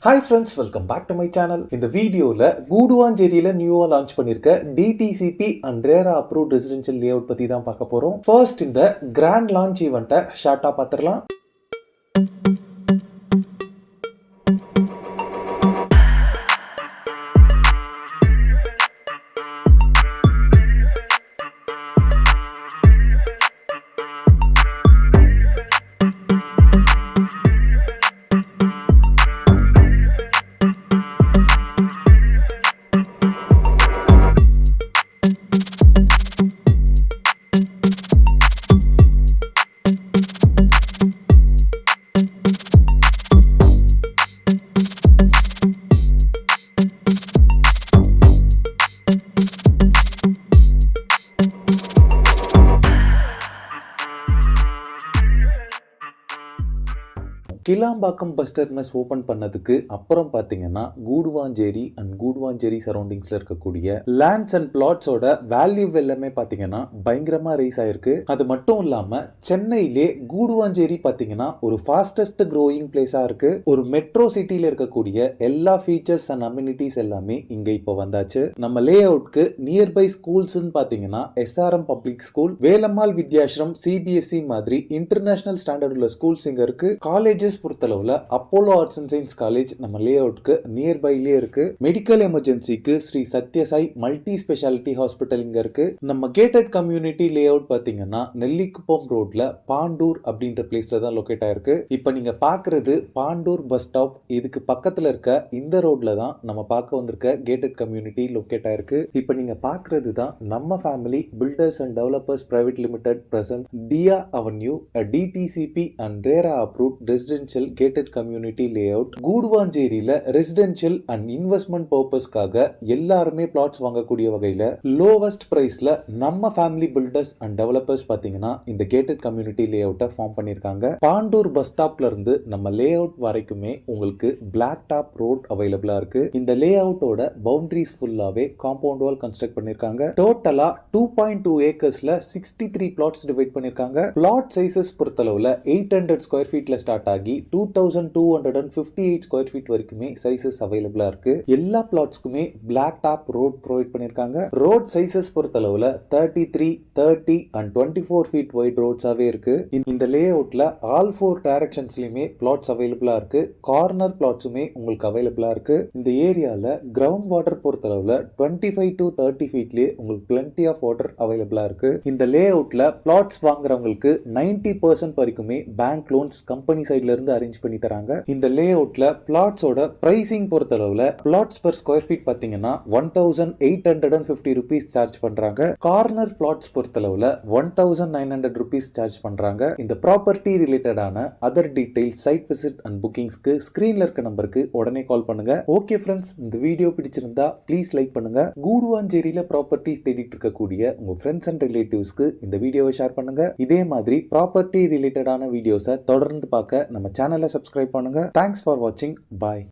Hi friends, welcome back to my channel. இந்த வீடியோல கூடுவாஞ்சேரியில நியூவா லான்ச் பண்ணிருக்க DTCP and RERA approved residential layout பத்தி தான் பார்க்க போறோம். ஃபர்ஸ்ட் இந்த கிராண்ட் லான்ச் ஈவென்ட்டை ஷார்ட்டா பார்த்துடலாம். கிளாம்பாக்கம் பஸ் டெர்மினஸ் ஓப்பன் பண்ணதுக்கு அப்புறம் பார்த்தீங்கன்னா கூடுவாஞ்சேரி அண்ட் கூடுவாஞ்சேரி சரௌண்டிங்ஸ்ல இருக்கக்கூடிய லேண்ட்ஸ் அண்ட் பிளாட்ஸோட வேல்யூ எல்லாமே பார்த்தீங்கன்னா பயங்கரமா ரைஸ் ஆயிருக்கு. அது மட்டும் இல்லாம சென்னையிலே கூடுவாஞ்சேரி பார்த்தீங்கன்னா ஒரு ஃபாஸ்டஸ்ட் க்ரோயிங் பிளேஸா இருக்கு. ஒரு மெட்ரோ சிட்டியில இருக்கக்கூடிய எல்லா ஃபீச்சர்ஸ் அண்ட் அம்யூனிட்டிஸ் எல்லாமே இங்க இப்போ வந்தாச்சு. நம்ம லே அவுட்க்கு நியர்பை ஸ்கூல்ஸ் பார்த்தீங்கன்னா SRM public school, Velammal Vidyashram, CBSE மாதிரி இன்டர்நேஷனல் ஸ்டாண்டர்ட் உள்ள ஸ்கூல்ஸ் இங்க இருக்கு. காலேஜஸ் பொறுத்தளவுல Apollo arts and science college நம்ம லே அவுட்க்கு நியர்பைலே இருக்கு. மெடிக்கல் எமர்ஜென்சிக்கு Sri Sathya Sai multi speciality hospital இங்க இருக்கு. நம்ம கேட்டட் கம்யூனிட்டி லே அவுட் பாத்தீங்கன்னா நெல்லிக்குப்பம் ரோட்ல பாண்டூர் அப்படின்ற பிளேஸ்ல தான் லொகேட் ஆயிருக்கு. இப்ப நீங்க பாக்குறது பாண்டூர் பஸ் ஸ்டாப். இதுக்கு பக்கத்துல இருக்க இந்த ரோட்ல தான் நம்ம பார்க்க வந்திருக்க கேட்டட் கம்யூனிட்டி லொகேட் ஆயிருக்கு. இப்ப நீங்க பாக்குறது தான் நம்ம family builders and developers private limited present Diya avenue DTCP and RERA approved residential gated community layout. கூடுவாஞ்சேரியில ரெசிடென்ஷியல் அண்ட் இன்வெஸ்ட்மெண்ட் பர்பஸ்க்காக எல்லாருமே பிளாட்ஸ் வாங்கக்கூடிய வகையில லோவஸ்ட் பிரைஸ்ல நம்ம ஃபேமிலி பில்டர்ஸ் அண்ட் டெவலப்பர்ஸ் பாத்தீங்கன்னா இந்த கேட்டட் கம்யூனிட்டி லேஅவுட்டை ஃபார்ம் பண்ணிருக்காங்க. பாண்டூர் பஸ் ஸ்டாப்ல இருந்து நம்ம லே அவுட் வரைக்குமே உங்களுக்கு பிளாக் டாப் ரோட் அவைலபிளா இருக்கு. இந்த லே அவுட்டோட பவுண்டரிஸ் ஃபுல்லாவே காம்பவுண்ட் வால் கன்ஸ்ட்ரக்ட் பண்ணிருக்காங்க. டோட்டலா 2.2 ஏக்கர்ஸ்ல 63 பிளாட்ஸ் டிவைட் பண்ணிருக்காங்க. பிளாட் சைசஸ் பொறுத்தளவுல 800 ஸ்கொயர் ஃபீட்ல ஸ்டார்ட் ஆகி 2258 ஸ்கொயர் ஃபீட் வரைக்குமே சைசஸ் அவைலபிளா இருக்கு. எல்லா பிளாட்ஸ்க்குமே பிளாக் டாப் ரோட் ப்ரொவைட் பண்ணிருக்காங்க. ரோட் சைசஸ் பொறுத்தளவுல 33, 30 and 24 ஃபீட் வைட் ரோட்ஸாவே இருக்கு. இந்த லே அவுட்ல ஆல் 4 டைரக்ஷன்ஸ்லயுமே பிளாட்ஸ் அவைலபிளா இருக்கு. கார்னர் பிளாட்ஸுமே உங்களுக்கு அவைலபிளா இருக்கு. இந்த ஏரியால கிரவுண்ட் வாட்டர் பொறுத்தளவுல 25 to 30 ஃபீட்லயே உங்களுக்கு plenty ஆஃப் வாட்டர் அவைலபிளா இருக்கு. இந்த லே அவுட்ல பிளாட்ஸ் வாங்குறவங்களுக்கு 90% வரைக்குமே பேங்க் லோன்ஸ் கம்பெனி சைட்ல இருந்து அரேஞ்ச் பண்ணி தராங்க. இந்த லே அவுட்ல பிளாட்ஸோட பிரைசிங் பொறுத்தளவுல பிளாட்ஸ் per ஸ்கொயர் ஃபீட் பாத்தீங்கன்னா 1850 rupees சார்ஜ் பண்றாங்க. கார்னர் பிளாட்ஸ் பொறுத்தளவுல 1900 rupees சார்ஜ் பண்றாங்க. இந்த ப்ராப்பர்ட்டி ரிலேட்டடான other details, site visit and புக்கிங்ஸ்க்கு ஸ்கிரீன்ல இருக்க நம்பருக்கு உடனே கால் பண்ணுங்க. ஓகே ஃப்ரெண்ட்ஸ், இந்த வீடியோ பிடிச்சிருந்தா ப்ளீஸ் லைக் பண்ணுங்க. கூடுவாஞ்சேரியில ப்ராப்பர்ட்டிஸ் தேடிட்டு இருக்கக்கூடிய உங்க ஃப்ரெண்ட்ஸ் அண்ட் ரிலேட்டிவ்ஸ்க்கு இந்த வீடியோவை ஷேர் பண்ணுங்க. இதே மாதிரி ப்ராப்பர்ட்டி ரிலேட்டடான வீடியோஸை தொடர்ந்து பார்க்க நம்ம சேனலை சப்ஸ்கிரைப் பண்ணுங்க. தேங்க்ஸ் ஃபார் வாட்சிங். பாய்.